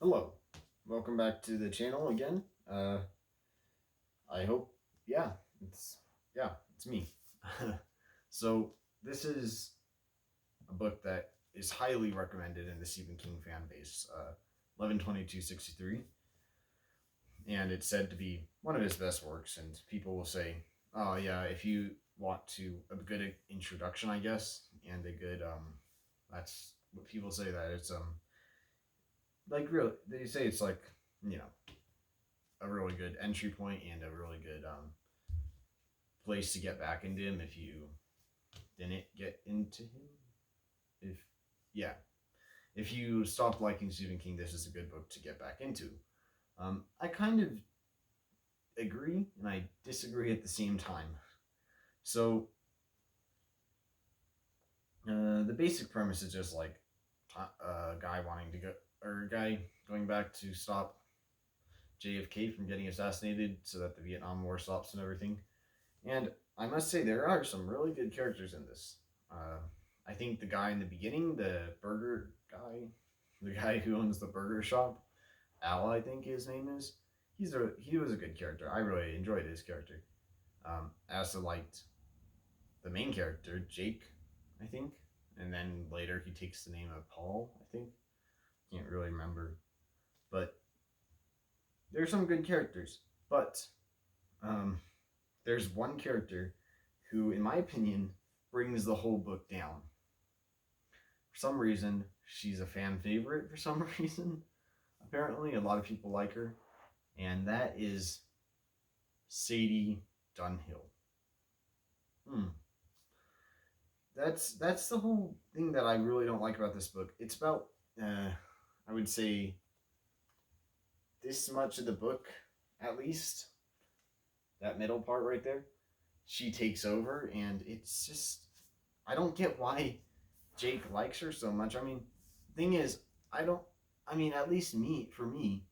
Hello, welcome back to the channel again. I hope, yeah, it's it's me. So this is a book that is highly recommended in the Stephen King fan base. 11/22/63, and it's said to be one of his best works. And people will say, "Oh yeah, if you want to a good introduction, I guess, and a good that's what people say that it's like real. They say it's like you know a really good entry point and a really good place to get back into him if you didn't get into him. If yeah, if you stopped liking Stephen King, this is a good book to get back into. I kind of agree and I disagree at the same time. So the basic premise is just like a guy wanting to go or a guy going back to stop JFK from getting assassinated so that the Vietnam War stops and everything. And I must say, there are some really good characters in this. I think the guy in the beginning, the burger guy, the guy who owns the burger shop, Al, I think his name is. He was a good character. I really enjoyed his character. I also liked the main character, Jake, I think, and then later he takes the name of Paul. I think can't really remember, but there's some good characters. But um, there's one character who, in my opinion, brings the whole book down. For some reason, she's a fan favorite for some reason. Apparently, a lot of people like her, and that is Sadie Dunhill. Hmm. That's the whole thing that I really don't like about this book. It's about, I would say, this much of the book, at least, that middle part right there. She takes over, and it's just I don't get why Jake likes her so much. I mean, thing is, I don't. I mean, at least for me,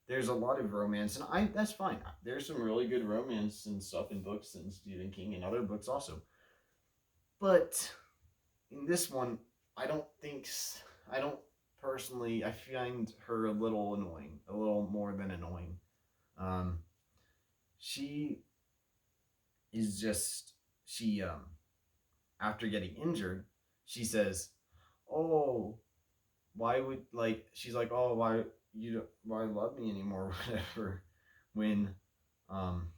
there's a lot of romance, and I that's fine. There's some really good romance and stuff in books and Stephen King and other books also. But in this one, I don't think I don't personally. I find her a little annoying, a little more than annoying. Um, she is just she after getting injured, she says, "Oh, why would like she's like, oh, why love me anymore, whatever." When um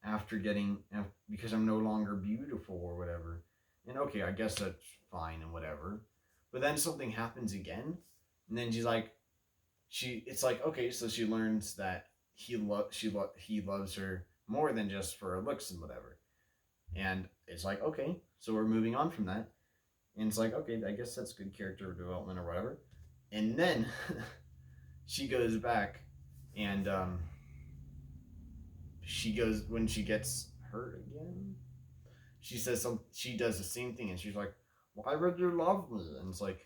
after getting because I'm no longer beautiful or whatever, and okay, I guess that's fine and whatever. But then something happens again, and then she's like, it's like okay, so she learns that he loves her more than just for her looks and whatever, and it's like okay, so we're moving on from that. And it's like, okay, I guess that's good character development or whatever. And then she goes back and she goes when she gets hurt again. She does the same thing and she's like, why would you love me? And it's like,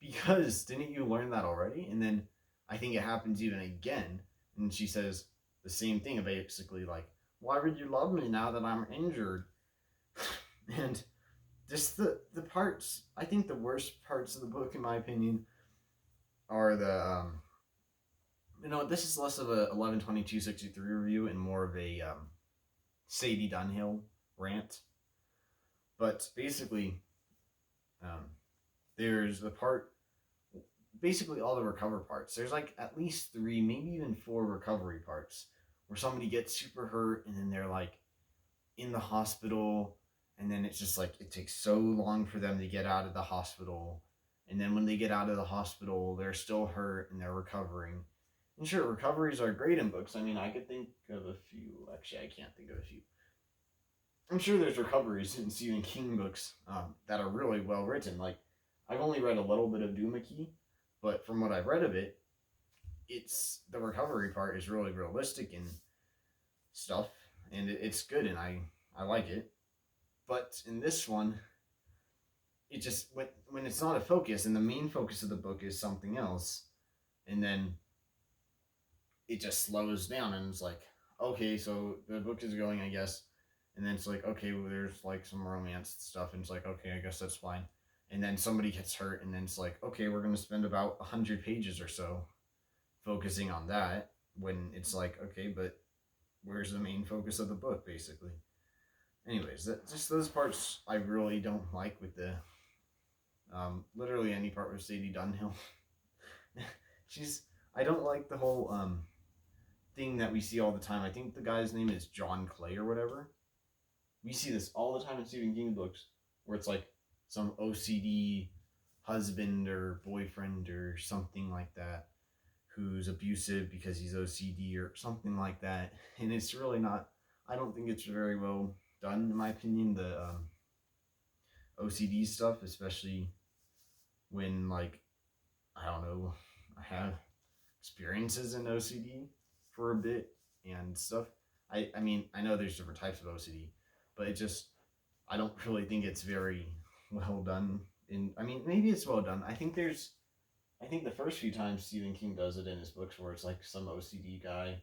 because didn't you learn that already? And then I think it happens even again. And she says the same thing, basically like, why would you love me now that I'm injured? And just the parts, I think the worst parts of the book, in my opinion, are the this is less of a 11/22/63 review and more of a Sadie Dunhill rant. But basically, um, there's the part, basically all the recover parts. There's like at least three, maybe even four recovery parts where somebody gets super hurt and then they're like in the hospital, and then it's just like it takes so long for them to get out of the hospital. And then when they get out of the hospital, they're still hurt and they're recovering. And sure, recoveries are great in books. I mean, I could think of a few. Actually, I can't think of a few. I'm sure there's recoveries in Stephen King books that are really well written. Like, I've only read a little bit of Doomickey, but from what I've read of it, it's the recovery part is really realistic and stuff, and it's good, and I like it. But in this one, it just when it's not a focus, and the main focus of the book is something else, and then it just slows down, and it's like, okay, so the book is going, I guess, and then it's like, okay, well, there's like some romance stuff, and it's like, okay, I guess that's fine, and then somebody gets hurt, and then it's like, okay, we're gonna spend about 100 pages or so focusing on that when it's like, okay, but where's the main focus of the book, basically? Anyways, just those parts I really don't like with the literally any part with Sadie Dunhill. She's I don't like the whole thing that we see all the time. I think the guy's name is John Clay or whatever. We see this all the time in Stephen King books, where it's like some OCD husband or boyfriend or something like that who's abusive because he's OCD or something like that, and it's really not. I don't think it's very well done, in my opinion. The OCD stuff, especially when, like, I don't know, I have experiences in OCD for a bit and stuff. I mean, I know there's different types of OCD, but it just, I don't really think it's very well done. I mean, maybe it's well done. I think the first few times Stephen King does it in his books where it's like some OCD guy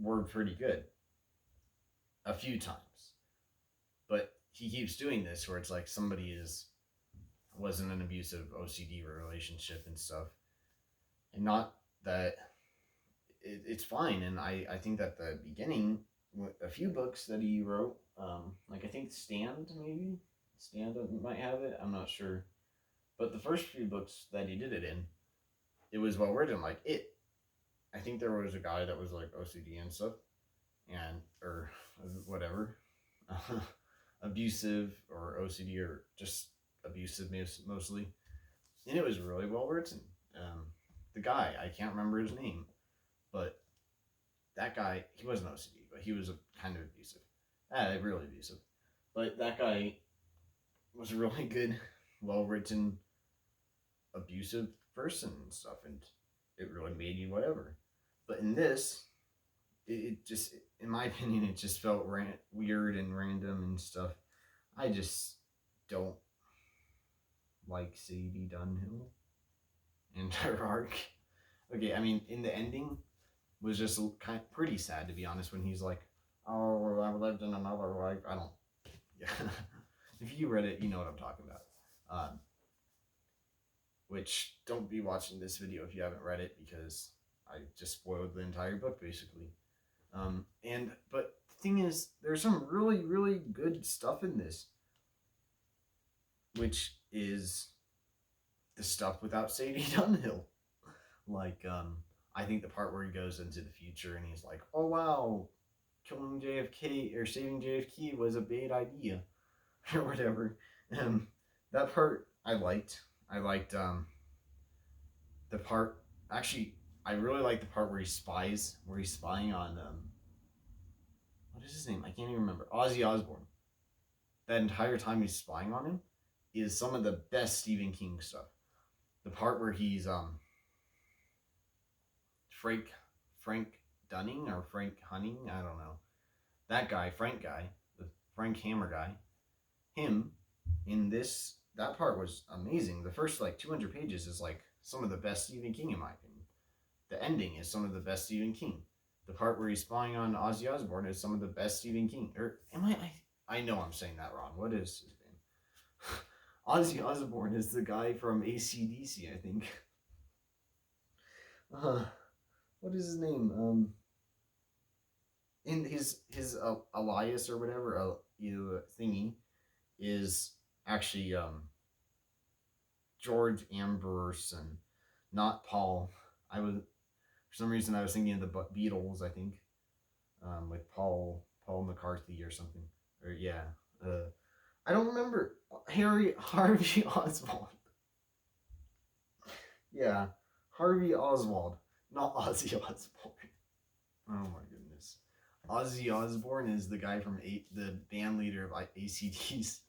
were pretty good. A few times. But he keeps doing this where it's like somebody was in an abusive OCD relationship and stuff. And not that it's fine. And I think that the beginning, a few books that he wrote, like I think Stand might have it. I'm not sure. But the first few books that he did it in, it was well written. Like I think there was a guy that was like OCD and stuff, or whatever, abusive or OCD or just abusive mostly, and it was really well written. The guy, I can't remember his name, but that guy, he wasn't OCD, but he was a kind of abusive, really abusive. But that guy was a really good, well written, abusive person and stuff, and it really made you whatever. But in this, it just, in my opinion, it just felt weird and random and stuff. I just don't like Sadie Dunhill and her arc. Okay, I mean, in the ending was just kind of pretty sad, to be honest, when he's like, "Oh, well, I lived in another life." I don't. Yeah, if you read it, you know what I'm talking about. Which, don't be watching this video if you haven't read it, because I just spoiled the entire book basically. But the thing is, there's some really, really good stuff in this, which is the stuff without Sadie Dunhill. Like, I think the part where he goes into the future and he's like, "Oh wow, killing JFK or saving JFK was a bad idea," or whatever. That part I liked. I liked the part. Actually, I really like the part where he's spying on what is his name? I can't even remember. Ozzy Osbourne. That entire time he's spying on him is some of the best Stephen King stuff. The part where he's Frank Dunning or Frank Hunning, I don't know. That guy, the Frank Hammer guy, him in that part was amazing. The first like 200 pages is like some of the best Stephen King in my opinion. The ending is some of the best Stephen King. The part where he's spying on Ozzy Osbourne is some of the best Stephen King. Or am I know I'm saying that wrong. What is his name? Ozzy Osbourne is the guy from AC/DC, I think. What is his name? In his alias or whatever, thingy, is actually George Amberson, not Paul. For some reason I was thinking of the Beatles. I think with Paul McCartney or something. Or yeah, I don't remember. Harvey Oswald. Yeah, Harvey Oswald, not Ozzy Osbourne. Oh my goodness. Ozzy Osbourne is the guy from the band leader of ACDs.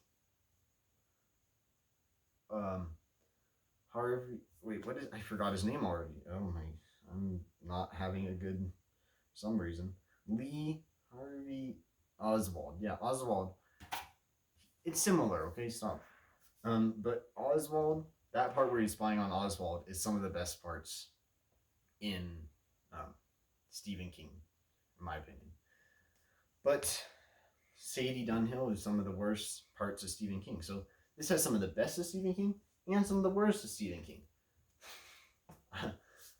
Harvey. Wait, what is? I forgot his name already. Oh my! I'm not having a good. Some reason. Lee Harvey Oswald. Yeah, Oswald. It's similar. Okay, stop. But Oswald. That part where he's spying on Oswald is some of the best parts in Stephen King, in my opinion. But Sadie Dunhill is some of the worst parts of Stephen King. So this has some of the best of Stephen King and some of the worst of Stephen King.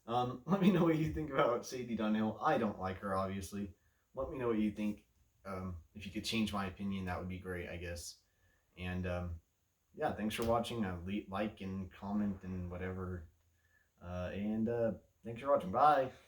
Let me know what you think about Sadie Dunhill. I don't like her, obviously. Let me know what you think. If you could change my opinion, that would be great, I guess. And yeah, thanks for watching. Like and comment and whatever. And thanks for watching. Bye.